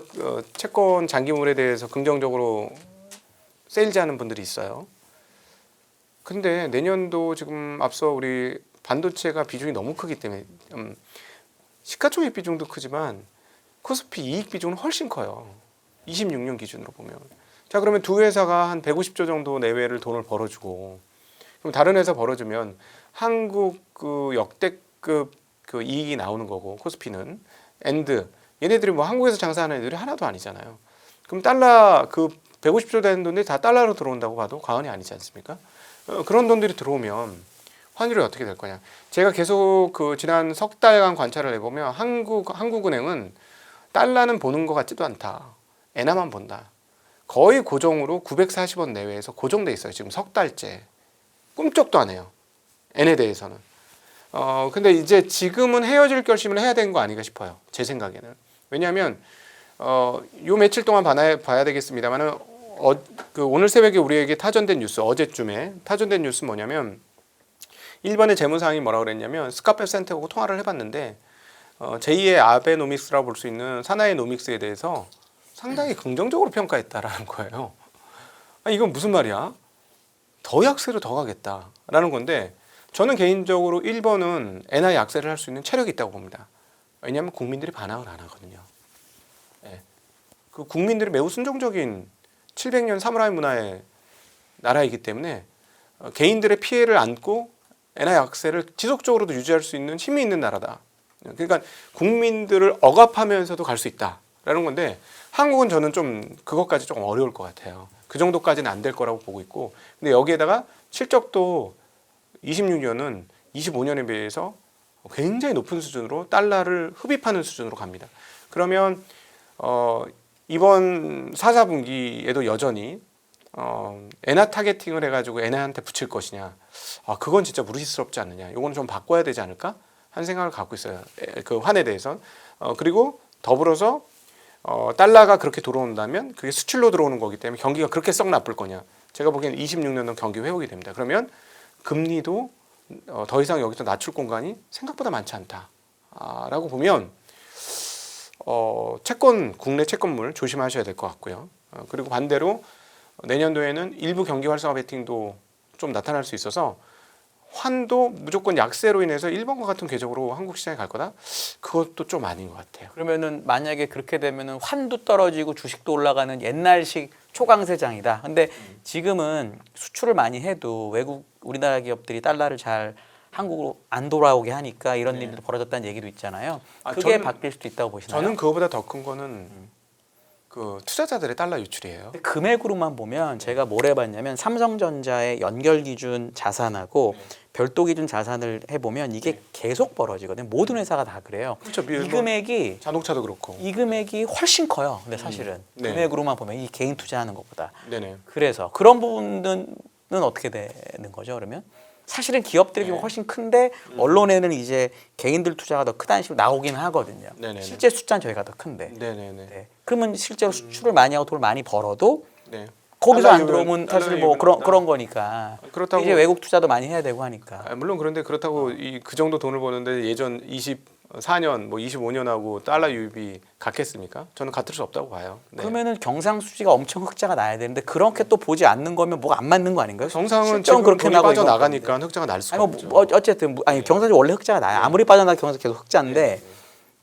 A: 채권 장기물에 대해서 긍정적으로 세일즈하는 분들이 있어요. 근데 내년도 지금 앞서 우리 반도체가 비중이 너무 크기 때문에 시가총액 비중도 크지만 코스피 이익 비중은 훨씬 커요. 26년 기준으로 보면. 자, 그러면 두 회사가 한 150조 정도 내외를 돈을 벌어주고, 그럼 다른 회사 벌어주면 한국 그 역대급 그 이익이 나오는 거고, 코스피는 엔드 얘네들이 뭐 한국에서 장사하는 애들이 하나도 아니잖아요. 그럼 달러 그 150조 되는 돈들이 다 달러로 들어온다고 봐도 과언이 아니지 않습니까? 그런 돈들이 들어오면 환율이 어떻게 될 거냐? 제가 계속 그 지난 석 달간 관찰을 해보면 한국은행은 달러는 보는 것 같지도 않다. 엔화만 본다. 거의 고정으로 940원 내외에서 고정돼 있어요. 지금 석 달째. 꿈쩍도 안 해요. 엔에 대해서는. 근데 이제 지금은 헤어질 결심을 해야 되는 거 아닌가 싶어요. 제 생각에는. 왜냐하면 요 며칠 동안 봐야 되겠습니다만은 그 오늘 새벽에 우리에게 타전된 뉴스, 어제쯤에 타전된 뉴스 뭐냐면 일본의 재무상이 뭐라 그랬냐면 스카페 센터하고 통화를 해봤는데 제2의 아베노믹스라고 볼 수 있는 사나이 노믹스에 대해서 상당히 긍정적으로 평가했다라는 거예요. 이건 무슨 말이야? 더 약세로 더 가겠다라는 건데 저는 개인적으로 일본은 엔화 약세를 할 수 있는 체력이 있다고 봅니다. 왜냐하면 국민들이 반항을 안 하거든요. 예. 그 국민들이 매우 순종적인 700년 사무라이 문화의 나라이기 때문에 개인들의 피해를 안고 엔화 약세를 지속적으로도 유지할 수 있는 힘이 있는 나라다. 그러니까 국민들을 억압하면서도 갈 수 있다라는 건데 한국은 저는 좀 그것까지 조금 어려울 것 같아요. 그 정도까지는 안 될 거라고 보고 있고, 근데 여기에다가 실적도 26년은 25년에 비해서 굉장히 높은 수준으로 달러를 흡입하는 수준으로 갑니다. 그러면 이번 4, 4분기에도 여전히 엔화 타겟팅을 해가지고 엔화한테 붙일 것이냐, 그건 진짜 무리스럽지 않느냐, 이건 좀 바꿔야 되지 않을까 하는 생각을 갖고 있어요. 그 환에 대해서. 그리고 더불어서 달러가 그렇게 들어온다면 그게 수출로 들어오는 거기 때문에 경기가 그렇게 썩 나쁠 거냐. 제가 보기에는 26년은 경기 회복이 됩니다. 그러면 금리도 더 이상 여기서 낮출 공간이 생각보다 많지 않다라고 보면 채권, 국내 채권물 조심하셔야 될 것 같고요. 그리고 반대로 내년도에는 일부 경기 활성화 베팅도 좀 나타날 수 있어서 환도 무조건 약세로 인해서 일본과 같은 궤적으로 한국 시장에 갈 거다? 그것도 좀 아닌 것 같아요.
C: 그러면은 만약에 그렇게 되면은 환도 떨어지고 주식도 올라가는 옛날식 초강세장이다. 근데 지금은 수출을 많이 해도 외국 우리나라 기업들이 달러를 잘 한국으로 안 돌아오게 하니까 이런
A: 네.
C: 일도 벌어졌다는 얘기도 있잖아요. 그게 바뀔 수도 있다고 보시나요?
A: 저는 그거보다 더 큰 거는 그 투자자들의 달러 유출이에요.
C: 금액으로만 보면 제가 뭘 해봤냐면 삼성전자의 연결 기준 자산하고 별도 기준 자산을 해보면 이게 계속 벌어지거든요. 모든 회사가 다 그래요.
A: 그렇죠.
C: 이 금액이
A: 자동차도 그렇고.
C: 이 금액이 훨씬 커요. 근데 사실은
A: 네.
C: 금액으로만 보면 이 개인 투자하는 것보다.
A: 네네.
C: 그래서 그런 부분은 어떻게 되는 거죠? 그러면 사실은 기업들이
A: 네.
C: 훨씬 큰데 언론에는 이제 개인들 투자가 더 크다는 식으로 나오긴 하거든요.
A: 네네네.
C: 실제 숫자는 저희가 더 큰데.
A: 네네네.
C: 네. 그러면 실제로 수출을 많이 하고 돈을 많이 벌어도
A: 네.
C: 거기서
A: 달러
C: 안
A: 유입은-
C: 들어오면
A: 달러
C: 사실 뭐
A: 유입은 없다.
C: 그런 거니까.
A: 그렇다고
C: 이제 외국 투자도 많이 해야 되고 하니까.
A: 물론 그런데 그렇다고 그 정도 돈을 버는데 예전 24년 뭐 25년하고 달러 유입이 같겠습니까? 저는 같을 수 없다고 봐요. 네.
C: 그러면은 경상수지가 엄청 흑자가 나야 되는데 그렇게 또 보지 않는 거면 뭐가 안 맞는 거 아닌가요?
A: 정상은
C: 실적은
A: 지금
C: 그렇게
A: 돈이
C: 나고
A: 빠져
C: 이건
A: 나가니까 흑자가 날 수가
C: 아니
A: 없죠.
C: 뭐 어쨌든 아니 경상수지 원래 흑자가 나요. 아무리 빠져나가 경상수지 계속 흑자인데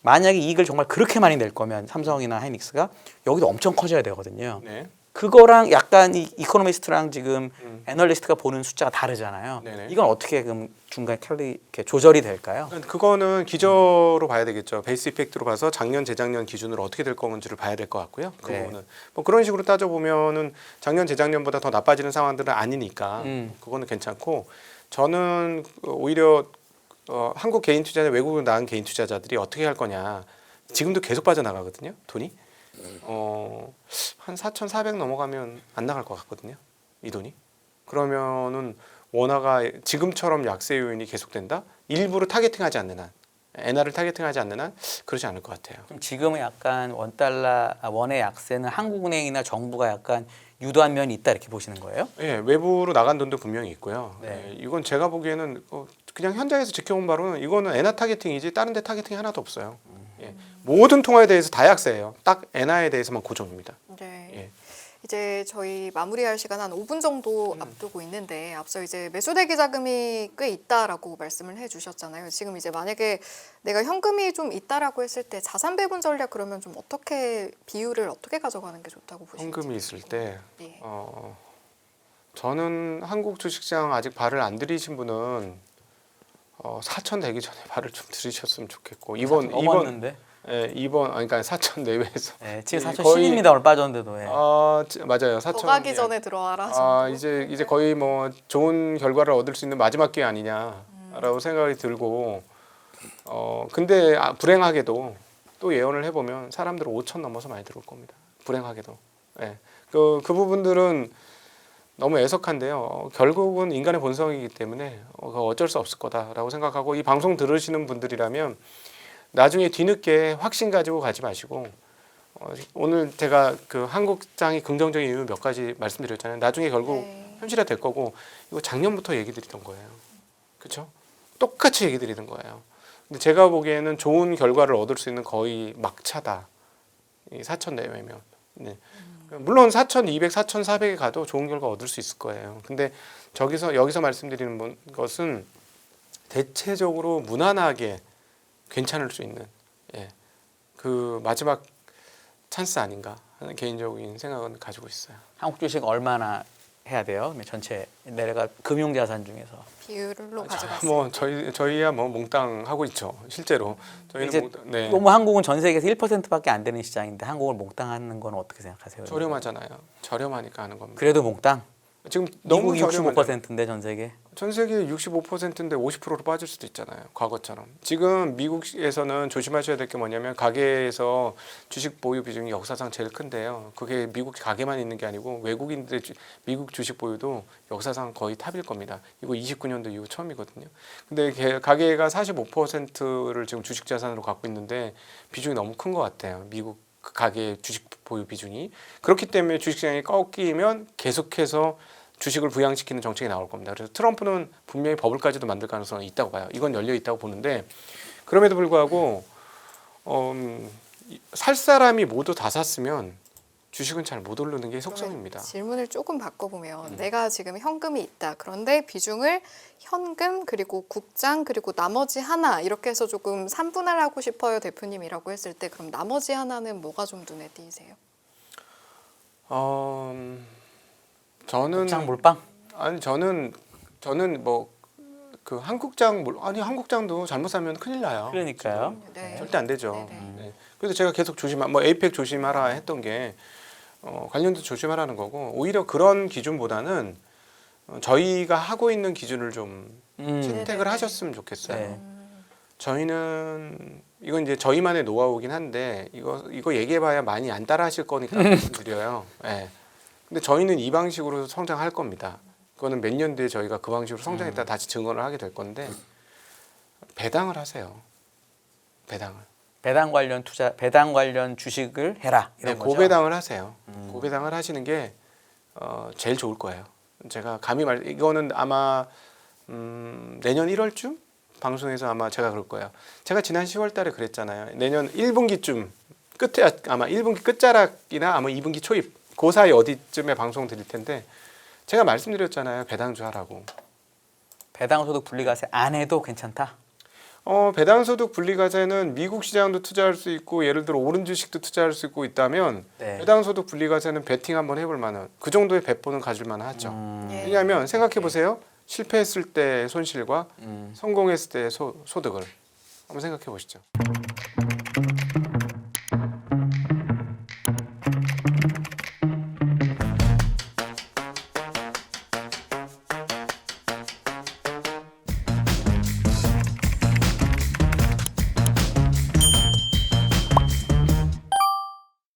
C: 만약에 이익을 정말 그렇게 많이 낼 거면 삼성이나 하이닉스가 여기도 엄청 커져야 되거든요.
A: 네.
C: 그거랑 약간 이 이코노미스트랑 지금 애널리스트가 보는 숫자가 다르잖아요.
A: 네네.
C: 이건 어떻게 그럼 중간에 이렇게 조절이 될까요?
A: 그거는 기저로 봐야 되겠죠. 베이스 이펙트로 봐서 작년, 재작년 기준으로 어떻게 될 건지를 봐야 될 것 같고요. 그
C: 네.
A: 부분은 뭐 그런 식으로 따져 보면은 작년, 재작년보다 더 나빠지는 상황들은 아니니까 그거는 괜찮고 저는 오히려 한국 개인 투자자, 외국으로 나간 개인 투자자들이 어떻게 할 거냐. 지금도 계속 빠져나가거든요. 돈이. 한 4,400 넘어가면 안 나갈 것 같거든요. 이 돈이. 그러면은 원화가 지금처럼 약세 요인이 계속된다? 일부러 타겟팅하지 않는 한, 엔화를 타겟팅하지 않는 한 그러지 않을 것 같아요.
C: 그럼 지금은 약간 원의 약세는 한국은행이나 정부가 약간 유도한 면이 있다 이렇게 보시는 거예요?
A: 예, 외부로 나간 돈도 분명히 있고요.
C: 네.
A: 예, 이건 제가 보기에는 그냥 현장에서 지켜본 바로는 이거는 엔화 타겟팅이지 다른 데 타겟팅이 하나도 없어요. 예, 모든 통화에 대해서 다 약세예요. 딱 엔화에 대해서만 고정입니다.
B: 네.
A: 예.
B: 이제 저희 마무리할 시간 한 5분 정도 앞두고 있는데 앞서 이제 매수대기 자금이 꽤 있다라고 말씀을 해주셨잖아요. 지금 이제 만약에 내가 현금이 좀 있다라고 했을 때 자산 배분 전략 그러면 좀 어떻게 비율을 어떻게 가져가는 게 좋다고 보시는지?
A: 현금이 있을 때
B: 예.
A: 저는 한국 주식시장 아직 발을 안 들이신 분은 4천 되기 전에 발을 좀 들이셨으면 좋겠고 이번
C: 넘었는데.
A: 그러니까 4천 내외에서
C: 네, 지금
A: 거의-
C: 4,010입니다. 오늘 빠졌는데도. 예.
A: 맞아요.
B: 더
A: 4천
B: 가기 전에 들어와라.
A: 이제 거의 뭐 좋은 결과를 얻을 수 있는 마지막 기회 아니냐라고 생각이 들고 근데 불행하게도 또 예언을 해보면 사람들은 5천 넘어서 많이 들어올 겁니다. 불행하게도. 예. 그 부분들은 너무 애석한데요. 결국은 인간의 본성이기 때문에 어쩔 수 없을 거다라고 생각하고 이 방송 들으시는 분들이라면 나중에 뒤늦게 확신 가지고 가지 마시고 오늘 제가 그 한국장이 긍정적인 이유 몇 가지 말씀드렸잖아요. 나중에 결국
B: 네.
A: 현실화 될 거고 이거 작년부터 얘기 드리던 거예요. 그렇죠? 똑같이 얘기 드리던 거예요. 근데 제가 보기에는 좋은 결과를 얻을 수 있는 거의 막차다. 이 4천 내외면. 네. 물론 4,200, 4,400에 가도 좋은 결과 얻을 수 있을 거예요. 근데 여기서 말씀드리는 것은 대체적으로 무난하게 괜찮을 수 있는 그 마지막 찬스 아닌가 하는 개인적인 생각은 가지고 있어요.
C: 한국 주식 얼마나 해야 돼요? 전체 내가 금융자산 중에서.
B: 비율로 가져갔어요.
A: 뭐 저희야 뭐 몽땅 하고 있죠. 실제로 저희는
C: 이제
A: 네.
C: 너무 한국은 전 세계에서 1%밖에 안 되는 시장인데 한국을 몽땅하는 건 어떻게 생각하세요?
A: 저렴하잖아요. 저렴하니까 하는 겁니다.
C: 그래도 몽땅?
A: 지금 너무
C: 미국이
A: 저렴한데
C: 65%인데 전 세계.
A: 전 세계 65%인데 50%로 빠질 수도 있잖아요. 과거처럼. 지금 미국에서는 조심하셔야 될 게 뭐냐면 가계에서 주식 보유 비중이 역사상 제일 큰데요. 그게 미국 가계만 있는 게 아니고 외국인들 미국 주식 보유도 역사상 거의 탑일 겁니다. 이거 29년도 이후 처음이거든요. 근데 가계가 45%를 지금 주식 자산으로 갖고 있는데 비중이 너무 큰 것 같아요. 미국 가계 주식 보유 비중이. 그렇기 때문에 주식시장이 꺾이면 계속해서 주식을 부양시키는 정책이 나올 겁니다. 그래서 트럼프는 분명히 버블까지도 만들 가능성이 있다고 봐요. 이건 열려 있다고 보는데 그럼에도 불구하고 살 사람이 모두 다 샀으면 주식은 잘 못 오르는 게 속성입니다.
B: 질문을 조금 바꿔보면 내가 지금 현금이 있다. 그런데 비중을 현금 그리고 국장 그리고 나머지 하나 이렇게 해서 조금 산분할하고 싶어요 대표님이라고 했을 때 그럼 나머지 하나는 뭐가 좀 눈에 띄세요?
A: 저는
C: 국장 몰빵?
A: 아니 저는 뭐 그 한국장도 잘못 사면 큰일 나요.
C: 그러니까요.
B: 네.
A: 절대 안 되죠.
B: 네네.
A: 네. 그래서 제가 계속 뭐 에이펙 조심하라 했던 게 관련도 조심하라는 거고 오히려 그런 기준보다는 저희가 하고 있는 기준을 좀 채택을
B: 네네네.
A: 하셨으면 좋겠어요.
C: 네.
A: 저희는 이건 이제 저희만의 노하우긴 한데 이거 얘기해봐야 많이 안 따라하실 거니까 말씀드려요. 네. 근데 저희는 이 방식으로 성장할 겁니다. 그거는 몇 년 뒤에 저희가 그 방식으로 성장했다 다시 증언을 하게 될 건데 배당을 하세요.
C: 배당 관련 투자, 배당 관련 주식을 해라 이런
A: 네,
C: 거죠.
A: 고배당을 하세요. 고배당을 하시는 게 제일 좋을 거예요. 제가 감히 이거는 아마 내년 1월쯤 방송에서 아마 제가 그럴 거예요. 제가 지난 10월달에 그랬잖아요. 내년 1분기쯤 끝에 아마 1분기 끝자락이나 아마 2분기 초입 그 사이 어디쯤에 방송 드릴 텐데 제가 말씀드렸잖아요. 배당주 하라고.
C: 배당 소득 분리과세 안 해도 괜찮다.
A: 배당소득 분리과세는 미국 시장도 투자할 수 있고 예를 들어 오른 주식도 투자할 수 있고 있다면
C: 네.
A: 배당소득 분리과세는 베팅 한번 해볼 만한 그 정도의 배포는 가질 만하죠.
B: 예.
A: 왜냐하면 생각해 보세요. 실패했을 때의 손실과 성공했을 때의 소득을 한번 생각해 보시죠.